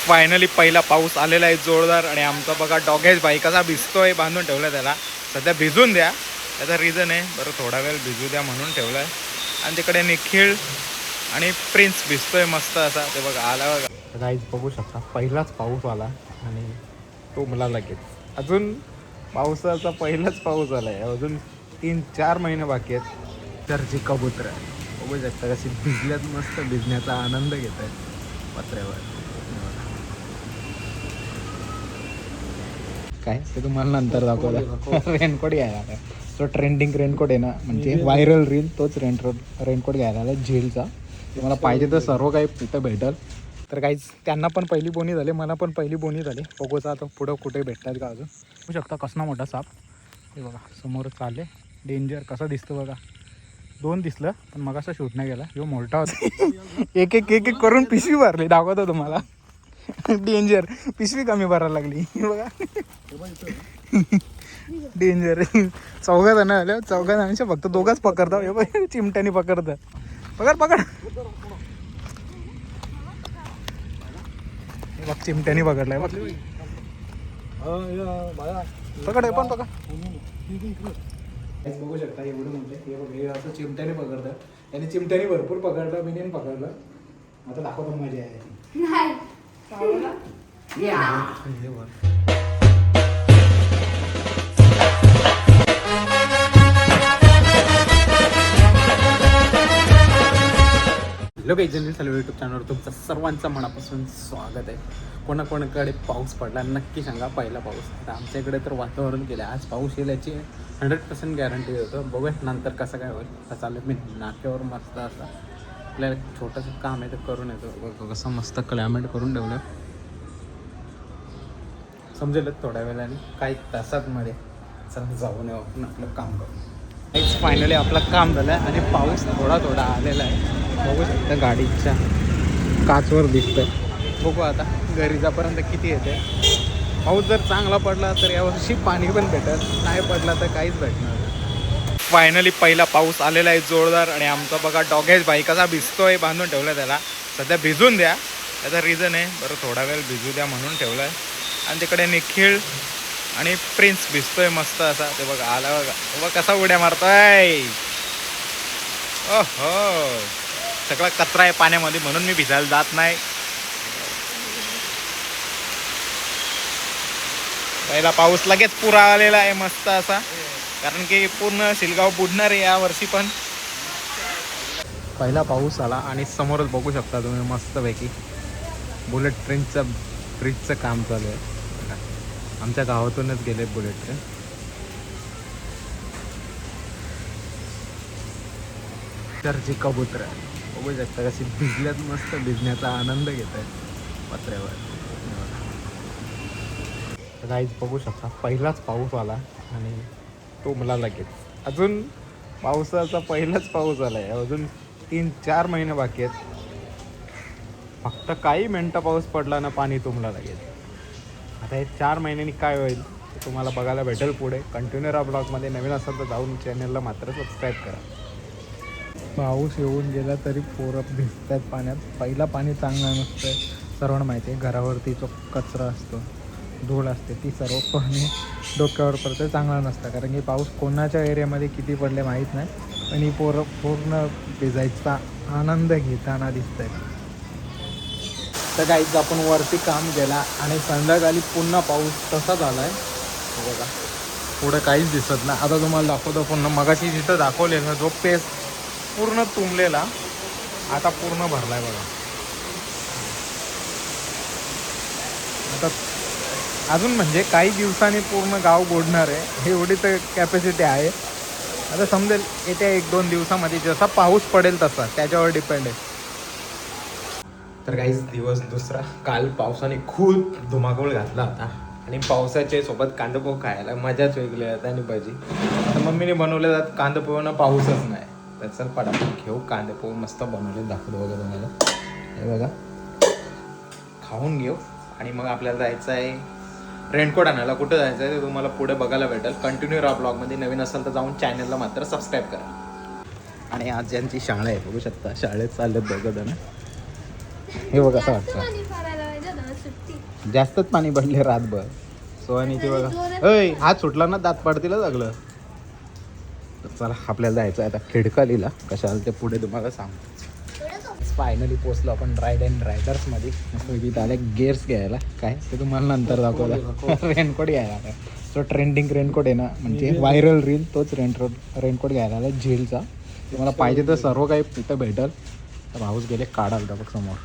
Finally पहिला पाऊस आलेला आहे जोरदार. आणि आमचा बघा डॉगेश भाई कसा भिजतोय, बांधून ठेवला त्याला. सध्या भिजून द्या, त्याचा रिझन आहे बरं थोडा वेळ भिजू द्या म्हणून ठेवला आहे. आणि तिकडे निखिल आणि प्रिन्स भिजतोय मस्त असा. ते बघा आला बघा गाईज, बघू शकता पहिलाच पाऊस आला आणि तो मला लगेच अजून पावसाचा पहिलाच पाऊस आला आहे. अजून 3-4 महिने बाकी आहेत. चर्ची कबूतर बघू शकता कशी भिजल्यात, मस्त भिजण्याचा आनंद घेत आहेत पत्र्यावर. काय ते तुम्हाला नंतर दाखवलं. रेनकोट घ्यायला आला तो ट्रेंडिंग रेनकोट आहे ना, म्हणजे व्हायरल रील तोच रेनकोट घ्यायला आला झेलचा. तुम्हाला पाहिजे तर सर्व काही तिथं भेटेल. तर काहीच त्यांना पण पहिली बोनी झाली, मला पण पहिली बोनी झाली. बघूचा आता पुढं कुठे भेटतात का अजून. बघू शकता कसला मोठा साप हे बघा समोर चालले. डेंजर कसा दिसतो बघा. 2 दिसलं पण मग असं शूट नाही गेला, ह्यो मोठा होता. एक एक करून पिशवी भरली, दाखवतो तुम्हाला. डेंजर पिशवी कमी भरायला लागली बघा. डेंजर. 4 जण आले, 4 जणांच्या फक्त 2च पकडता. हे बघ चिमट्याने पकडतात. पकड बघ चिमट्याने पकडलाय बघ. पकड पण पकड. बघू शकता एवढं म्हणजे हे बघ, हे असं चिमट्याने पकडतात. त्याने चिमट्याने भरपूर पकडलं, मी नाही पकडलं. आता दाखवतो मजा आहे. हॅलो काही जनरल चालू यूट्यूब चॅनलवर तुमचं सर्वांचं मनापासून स्वागत आहे. कोणाकोणाकडे पाऊस पडला नक्की सांगा. पहिला पाऊस आता आमच्या इकडे तर वातावरण केलं आहे. आज पाऊस येईल याची 100% गॅरंटी देतो. बघूया नंतर कसं काय होईल. आता चालू मी नाक्यावर मस्त असं आपल्याला छोटंसं काम आहे ते करून येतो. बघ कसं मस्त क्लायमेट करून ठेवलं. समजेलच थोड्या वेळाने काही तासांमध्ये. चला जाऊन येऊ आपण आपलं काम करू. फायनली आपलं काम झालं आहे आणि पाऊस थोडा थोडा आलेला आहे. बघू शकता गाडीच्या काचवर दिसतं. बघू आता घरी जापर्यंत किती येते. पाऊस जर चांगला पडला तर यावर्षी पाणी पण भेटत, नाही पडला तर काहीच भेटणार. फायनली पहिला पाऊस आलेला आहे जोरदार. आणि आमचा बघा डॉगेश भाई कसा भिजतोय, बांधून ठेवला त्याला. सध्या भिजून द्या, त्याचा रिझन आहे बरं थोडा वेळ भिजू द्या म्हणून ठेवला आहे. आणि तिकडे निखिल आणि प्रिन्स भिजतोय मस्त असा. ते बघा आला बघा, बघा कसा उड्या मारतोय. ओहो सगळा कचरा आहे पाण्यामध्ये म्हणून मी भिजायला जात नाही. पहिला पाऊस लगेच पुरा आलेला आहे मस्त असा, कारण की पूर्ण शिलगाव बुडणार आहे या वर्षी. पण पहिला पाऊस आला आणि समोरच बघू शकता तुम्ही मस्तपैकी बुलेट ट्रेनचं ब्रिजचं काम चालू आहे. आमच्या गावातूनच गेले बुलेट ट्रेन. चर्ची कबूतर बघू शकता कशी भिजल्यात, मस्त भिजण्याचा आनंद घेत आहेत पत्र्यावर. गाईज बघू शकता पहिलाच पाऊस आला आणि तो मला लगेच अजून पावसाचा पहिलाच पाऊस आला आहे. अजून 3-4 महिने बाकी आहेत. फक्त काही मिनटं पाऊस पडला ना पाणी तुंबला लगेच. आता हे 4 महिन्यांनी काय होईल ते तुम्हाला बघायला भेटेल पुढे. कंटिन्यू राहा ब्लॉगमध्ये. नवीन असाल तर जाऊन चॅनलला मात्र सबस्क्राईब करा. पाऊस येऊन गेला तरी पोरं भिजतात पाण्यात. पहिला पाणी चांगलं नसतं, सर्वांना माहिती आहे. घरावरती जो कचरा असतो, धूळ असते, ती सर्व पाणी डोक्यावर पडतं, चांगलं नसतं. कारण की पाऊस कोणाच्या एरियामध्ये किती पडले माहीत नाही, पण ही पोरं पूर्ण भिजायचा आनंद घेताना दिसत आहे. तर काहीच आपण वरती काम केला आणि संध्याकाळी पुन्हा पाऊस तसा झाला आहे. बघा पुढं काहीच दिसत नाही. आता तुम्हाला दाखवतो पुन्हा. मगाशी जिथं दाखवलेलं जो पेस पूर्ण तुंबलेला आता पूर्ण भरलाय बघा. आता अजून म्हणजे काही दिवसांनी पूर्ण गाव बुडणार आहे, एवढी तर कॅपॅसिटी आहे. आता समजेल येत्या 1-2 दिवसामध्ये जसा पाऊस पडेल तसा, त्याच्यावर डिपेंड आहे. तर काहीच दिवस दुसरा. काल पावसाने खूप धुमाकूळ घातला होता आणि पावसाच्या सोबत कांदापोहे खायला मजाच वेगळी आहे. आणि भजी आता मम्मीने बनवले जात. कांदापोहेनं पाऊसच नाही तर चल पटापट घेऊ कांदेपोहे. मस्त बनवले दाखवतो बघा तुम्हाला. हे बघा खाऊन घेऊ आणि मग आपल्याला जायचं आहे रेनकोट आणायला. कुठं जायचं आहे ते तुम्हाला पुढे बघायला भेटेल. कंटिन्यू राहा ब्लॉगमध्ये. नवीन असेल तर जाऊन चॅनलला मात्र सबस्क्राईब करा. आणि आज ज्यांची शाळा आहे बघू शकता, शाळेत चाललेत बघत ना. हे बघा असं वाटतं जास्तच पाणी पडले रातभर. सोहानी ते बघा अय हात सुटला ना दात पडतीला लागलं. तर चला आपल्याला जायचं आहे आता खिडकालीला. कशाला ते पुढे तुम्हाला सांगतो. फायनली पोचलो आपण राईड अँड रायडर्समध्ये. तिथं आले गेअर्स घ्यायला. काय ते तुम्हाला नंतर दाखवलं. रेनकोट घ्यायला आला. जो ट्रेंडिंग रेनकोट आहे ना म्हणजे व्हायरल रील तोच रेनकोट घ्यायला आला झेलचा. तुम्हाला पाहिजे तर सर्व काही तिथं भेटल. तर भाऊच गेले काढाल तर बघ समोर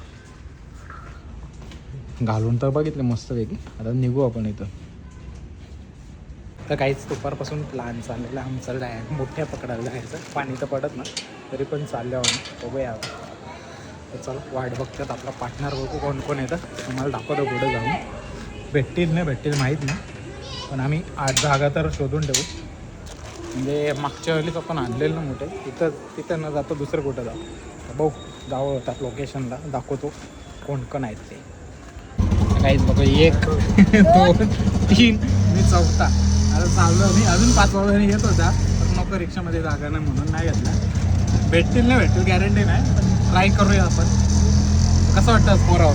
घालून तर बघितले मस्तपैकी. आता निघू आपण इथं. तर काहीच दुपारपासून प्लॅन चाललेला आमचा मोठ्या पकडायला जायचं. पाणी तर पडत ना तरी पण चालल्यावर बघूया. तर चला वाट बघतात आपला पार्टनर बघू कोण कोण येतं. तुम्हाला दाखवतो पुढे जाऊन. भेटतील नाही भेटतील माहीत नाही पण आम्ही 8 जागा तर शोधून ठेवू. म्हणजे मागच्या वेळेस आपण आणलेलं ना मोठे तिथं न जातो दुसरं कुठं जाऊ. भाऊ जावं होतात लोकेशनला दाखवतो कोण कोण आहेत ते. काहीच बघा 1 2 3 मी 4था. आता चाललो मी अजून 5 वाजता येत होता पण नको रिक्षामध्ये जागा नाही म्हणून नाही घेतला. भेटतील नाही भेटतील गॅरंटी नाही पण ट्राय करूया आपण. कसं वाटतं पोरावर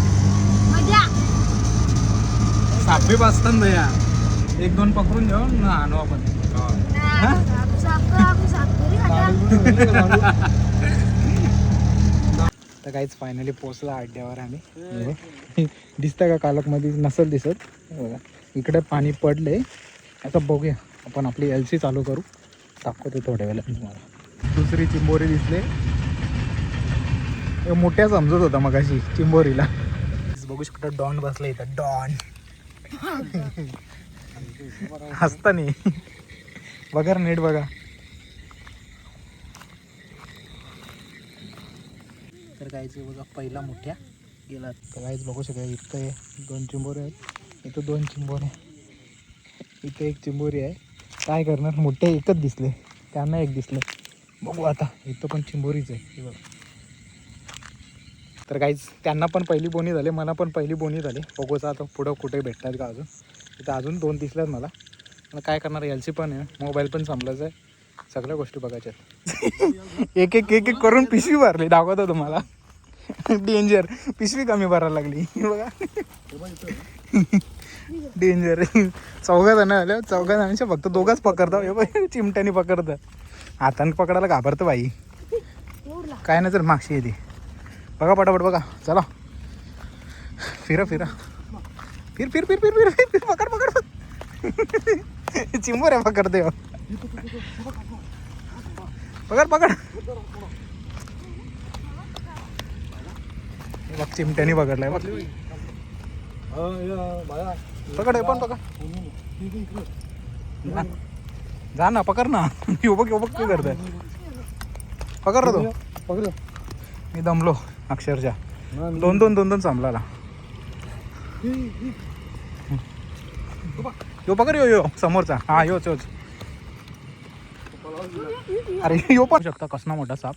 सापी पाचतात भैया 1-2 पकडून घेऊन आणू आपण. तर काहीच फायनली पोचला अड्ड्यावर आम्ही. दिसतं का कालकमध्ये नसेल दिसत बघा. इकडे पाणी पडले. आता बघूया आपण आपली LC चालू करू. दाखवतो थोड्या वेळेला तुम्हाला. दुसरी चिंबोरी दिसले. मोठ्या समजत होता मगाशी चिंबोरीला. बघू शकता डॉन बसला इथं. डॉन हसता नाही बघा नीट बघा. तर काहीच बघा पहिला मोठ्या गेला. तर काहीच बघू शकता इथं 2 चिंबोरे आहेत. इथं 2 चिंबोरे. इथे 1 चिंबोरी आहे. काय करणार मोठे एकच दिसले त्यांना 1 दिसले. बघू आता इथं पण चिंबोरीच आहे हे बघा. तर काहीच त्यांना पण पहिली बोनी झाली मला पण पहिली बोनी झाली. बघूचा आता पुढं कुठे भेटतात का अजून. इथं अजून 2 दिसल्यात मला. काय करणार LC पण आहे मोबाईल पण संपलाच आहे. सगळ्या गोष्टी बघायच्यात. एक एक एक एक करून पिशवी भरली दाखवतो तुम्हाला. डेंजर पिशवी कमी भरायला लागली बघा. डेंजर 4 जण आले. 4 जणांच्या फक्त 2च पकडतो. हे बघ चिमट्याने पकडतं. हाताने पकडायला घाबरतं बाई. काय नाही तर मागशी येते बघा पटापट बघा. चला फिरा फिरा फिर फिर फिर फिर फिर फिर पकड पकड चिंबोऱ्या पकडते पकड पकड. बघ चिमट्याने पकडलाय बघ. पकड पण पकड जा ना पकड ना. यो बघ काय करताय. पकड तो पकड. मी दमलो अक्षरशः. 2 संपला. यो पकड यो समोरचा. हा योच अरे यो पण शकता कसला मोठा साप.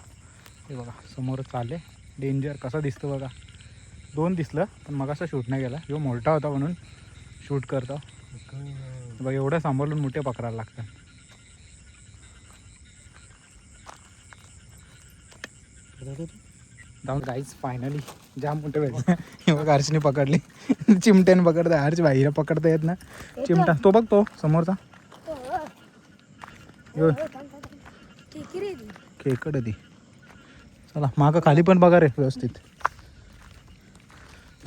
हे बघा समोर चालले. डेंजर कसा दिसतो बघा. 2 दिसलं पण मग असं शूट नाही गेला. यो मोठा होता म्हणून शूट करतो बघ. एवढं सांभाळून मोठे पकडायला लागतात. जाऊन गाईच फायनली जाम मोठे भेटले. बघ हर्षने पकडली. चिमट्याने पकडता हर्ष बाईला पकडता येत ना चिमटा. तो बघ तो समोरचा खेकड ती. चला मागं खाली पण बघा रे व्यवस्थित.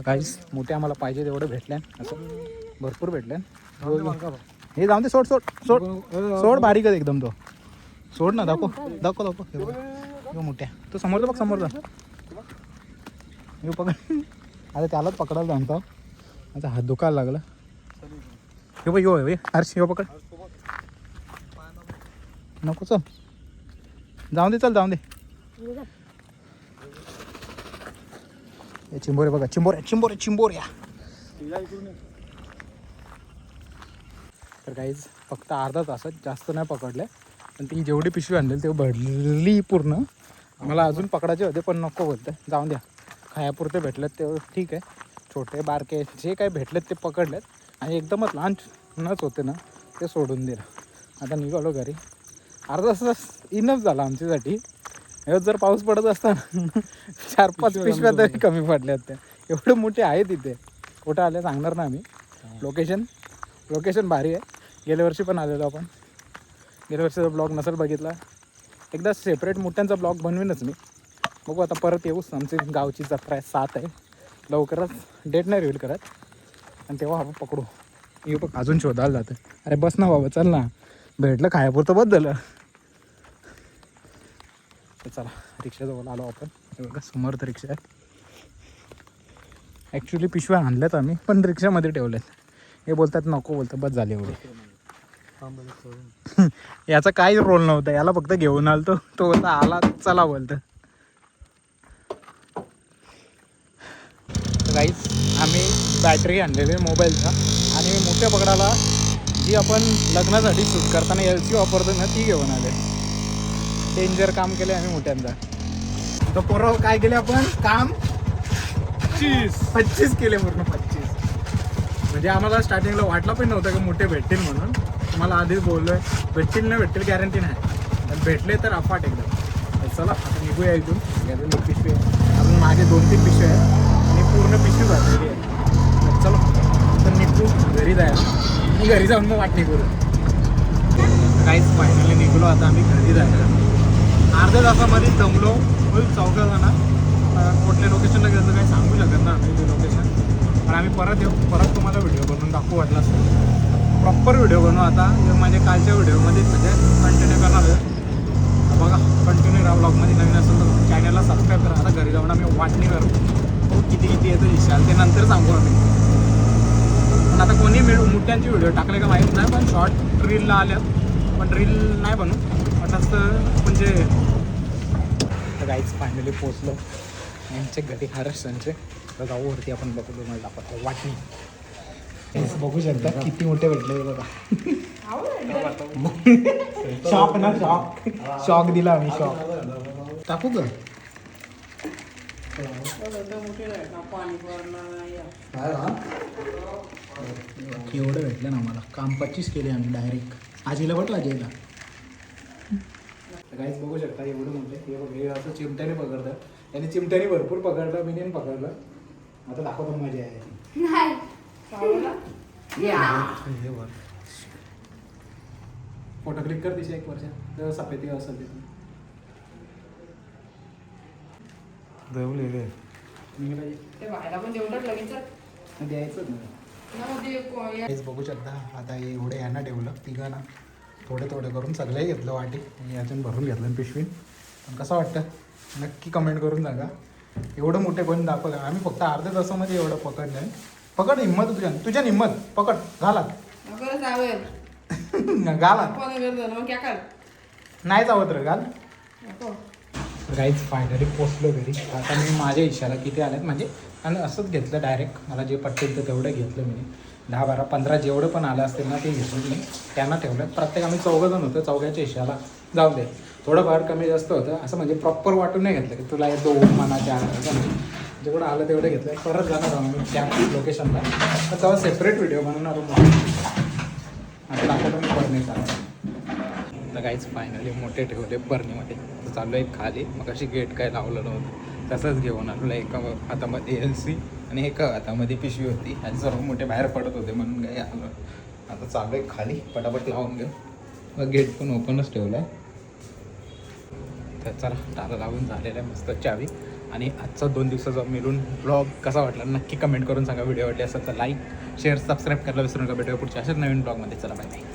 काहीच मोठे आम्हाला पाहिजे तेवढे भेटल्या. असं भरपूर भेटल्या. हे जाऊन दे सोड सोड सोड सोड. बारीकच एकदम तो सोड ना. दाखव दाखव दाखव मोठ्या. तो समोरचा बघ समोरचा. येऊ पकड. आता त्यालाच पकडायला जाणतो. आता हात दुखायला लागला. हे बघ यो हर्ष यो पकड. नको चल जाऊन दे चल जाऊन दे. चिंबोरे बघा चिंबोऱ्या चिंबोऱ्या चिंबोऱ्या. तर काहीच फक्त अर्धा तासात जास्त नाही पकडल्या. पण ती जेवढी पिशवी आणलेली तेवढी भरली पूर्ण. मला अजून पकडायचे होते पण नको बोलते. जाऊन द्या खायापुरते भेटलेत ते ठीक आहे. छोटे बारके जे काही भेटलेत ते पकडलेत. आणि एकदमच लहानच होते ना ते सोडून दिलं. आता निघालो घरी. अर्धा तास इनफ झाला आमच्यासाठी. जर पाऊस पडत असता 4-5 पिशव्या तरी कमी पडल्यात त्या. एवढे मोठे आहेत तिथे. कुठं आले सांगणार ना आम्ही. लोकेशन भारी आहे. गेल्या वर्षी पण आलेलो आपण. गेल्या वर्षीचा ब्लॉग नसेल बघितला, एकदा सेपरेट मोठ्यांचा ब्लॉग बनवीनच मी. बघू आता परत येऊच. आमची गावची जत्रा आहे 7 आहे. लवकरच डेट नाही रिव्हील करत आणि तेव्हा आपण पकडू. येऊ बघ अजून शोधायला जातं. अरे बस ना बाबा, चल ना, भेटलं खायापुरतं बस झालं. तर चला रिक्षाजवळ आलो आपण. हे बघा समोर तर रिक्षा आहे. ॲक्च्युली पिशव्या आणल्यात आम्ही, पण रिक्षामध्ये ठेवल्यात. हे बोलतात नको, बोलतात बस झाले एवढे. याचा काही रोल नव्हता, याला फक्त घेऊन आलतो. तो बोलता आला चला बोलतं. गाईस आम्ही बॅटरी आणलेली मोबाईलचा आणि मोठ्या पकडाला जी आपण लग्नासाठी शूट करताना LC वापरतो ना, ती घेऊन आले. डेंजर काम केले आम्ही मोठ्यांचा. तर पोरं काय केले आपण काम 25 केले पूर्ण 25. म्हणजे आम्हाला स्टार्टिंगला वाटलं पण नव्हतं की मोठे भेटतील म्हणून. मला आधीच बोललोय भेटतील ना, भेटतील गॅरंटी नाही, पण भेटले तर अफाट एकदम. चला आता निघूया इथून. अजून एक पिशवी आहे, अजून मागे 2-3 पिशवी आहेत आणि पूर्ण पिशवी झालेली आहे. चलो तर निघू घरी जायला. मी घरी जाऊन मग वाटणी करू. काहीच फायनली निघलो आता आम्ही घरी जायला. अर्ध्या तासामध्ये जमलो फुल चौघजणं. कुठल्या लोकेशनला गेलं काही सांगू शकत ना आम्ही ते लोकेशन, पण आम्ही परत येऊ. परत तुम्हाला व्हिडिओ बनवून दाखवू वाटला असं. प्रॉपर व्हिडिओ बनवू आता. म्हणजे कालच्या व्हिडिओमध्ये म्हणजे कंटिन्यू करणार आहे. बघा कंटिन्यू राहा ब्लॉगमध्ये. नवीन असेल तर चॅनलला सबस्क्राईब करा. आता घरी जाऊन आम्ही वाटणी करतो. हो किती येतं विशाल ते नंतर सांगू आम्ही. पण आता कोणी मोठ्यांची व्हिडिओ टाकले का माहीत नाही, पण शॉर्ट रीलला आल्यात. पण रील नाही बनू पण असं म्हणजे. तर काहीच फायनली पोचलो यांच्या घरी महाराष्ट्रांचे. तर जाऊ वरती आपण बघू. तुम्हाला दाखवतो वाटणी. बघू शकता किती मोठे भेटले बघा. शॉक ना, शॉक दिला आम्ही. शॉक टाकू का एवढं भेटलं ना आम्हाला. काम 25 केले आम्ही डायरेक्ट. आजीला बघ आजीला. काहीच बघू शकता एवढं मोठे. हे असं चिमट्याने पकडतात. याने चिमट्याने भरपूर पकडलं, मी नाही पकडलं. आता दाखवतो मजा आहे. फोटो क्लिक कर दिशा 1 वर्ष तर सफेदी असेल तिथून द्यायचं ना. हेच बघू शकता. आता एवढे यांना ठेवलं तिघांना. थोडे करून सगळे घेतलं वाटी. यातून भरून घेतलं पिशवी. पण कसं वाटतं नक्की कमेंट करून सांगा. एवढं मोठे पण दाखवलं आम्ही फक्त अर्ध्या तासामध्ये एवढं पकडलं. पकड हिंमत तुझ्या हिंमत पकड. घाला घाला नाही चावत रे घाल. काहीच फायनली पोचलो घरी. आता मी माझ्या इशारा किती आल्यात म्हणजे आणि असंच घेतलं डायरेक्ट. मला जे पटतील तर तेवढं घेतलं मी. 10, 12, 15 जेवढं पण आलं असतील ना ते घेतलं मी. त्यांना ठेवलं. प्रत्येक आम्ही 4 जण होतो. 4घ्याच्या इशाला जाऊ दे. थोडंफार कमी जास्त होतं असं म्हणजे प्रॉपर वाटून नाही घेतलं की तुला 2 म्हणा 4 असं नाही. जेवढं आलं तेवढं घेतलं. परत जाणार आहोत मी त्या लोकेशनला. तर तेव्हा सेपरेट व्हिडिओ बनवणार आता दाखवतो मी बर्नीचा. तर काहीच फायनली मोठे ठेवले बर्नीमध्ये. तर चालू आहे खाली. मग अशी गेट काय लावलं नव्हतं तसंच घेऊन आलो. एका हातामध्ये LC आणि एका हातामध्ये पिशवी होती. आणि सर्व मोठे बाहेर पडत होते म्हणून काही आलो. आता चालू आहे खाली पटापट लावून घेऊ. मग गेट पण ओपनच ठेवलं आहे. तर चला ताला लावून झालेलं आहे मस्त चावी. आणि आजचा 2 दिवसाचा मिळून ब्लॉग कसा वाटला नक्की कमेंट करून सांगा. व्हिडिओ वाटले असेल तर लाईक शेअर सबस्क्राईब करायला विसरू नका. भेटूया पुढच्या अशाच नवीन ब्लॉगमध्ये. चला बाय बाय.